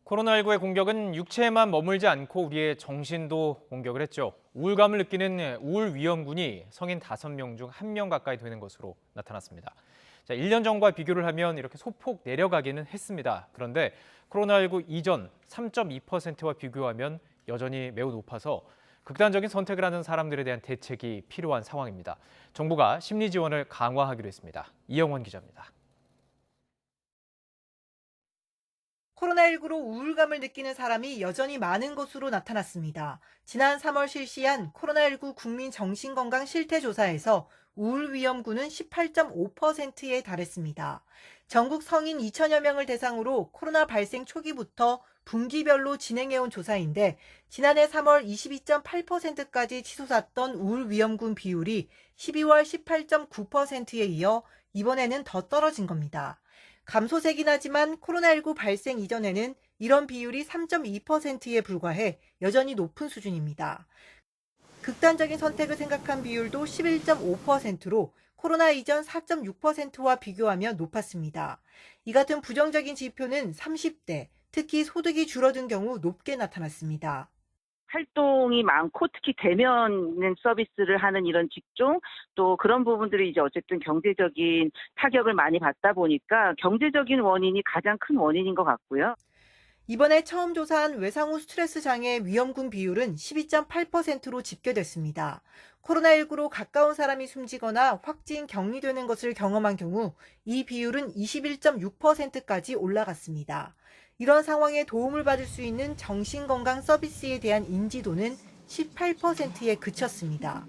코로나19의 공격은 육체에만 머물지 않고 우리의 정신도 공격을 했죠. 우울감을 느끼는 우울 위험군이 성인 5명 중 1명 가까이 되는 것으로 나타났습니다. 1년 전과 비교를 하면 이렇게 소폭 내려가기는 했습니다. 그런데 코로나19 이전 3.2%와 비교하면 여전히 매우 높아서 극단적인 선택을 하는 사람들에 대한 대책이 필요한 상황입니다. 정부가 심리 지원을 강화하기로 했습니다. 이영원 기자입니다. 코로나19로 우울감을 느끼는 사람이 여전히 많은 것으로 나타났습니다. 지난 3월 실시한 코로나19 국민 정신건강 실태조사에서 우울 위험군은 18.5%에 달했습니다. 전국 성인 2천여 명을 대상으로 코로나 발생 초기부터 분기별로 진행해온 조사인데 지난해 3월 22.8%까지 치솟았던 우울 위험군 비율이 12월 18.9%에 이어 이번에는 더 떨어진 겁니다. 감소세긴 하지만 코로나19 발생 이전에는 이런 비율이 3.2%에 불과해 여전히 높은 수준입니다. 극단적인 선택을 생각한 비율도 11.5%로 코로나 이전 4.6%와 비교하면 높았습니다. 이 같은 부정적인 지표는 30대, 특히 소득이 줄어든 경우 높게 나타났습니다. 활동이 많고 특히 대면 서비스를 하는 이런 직종 또 그런 부분들이 이제 어쨌든 경제적인 타격을 많이 받다 보니까 경제적인 원인이 가장 큰 원인인 것 같고요. 이번에 처음 조사한 외상 후 스트레스 장애 위험군 비율은 12.8%로 집계됐습니다. 코로나19로 가까운 사람이 숨지거나 확진 격리되는 것을 경험한 경우 이 비율은 21.6%까지 올라갔습니다. 이런 상황에 도움을 받을 수 있는 정신건강 서비스에 대한 인지도는 18%에 그쳤습니다.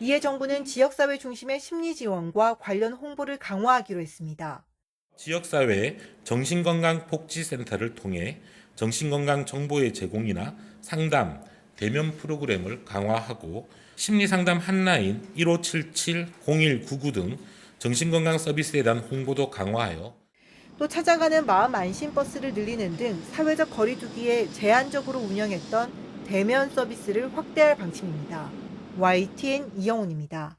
이에 정부는 지역사회 중심의 심리 지원과 관련 홍보를 강화하기로 했습니다. 지역사회 정신건강복지센터를 통해 정신건강 정보의 제공이나 상담, 대면 프로그램을 강화하고 심리상담 핫라인 1577-0199 등 정신건강 서비스에 대한 홍보도 강화하여 또 찾아가는 마음 안심 버스를 늘리는 등 사회적 거리 두기에 제한적으로 운영했던 대면 서비스를 확대할 방침입니다. YTN 이영훈입니다.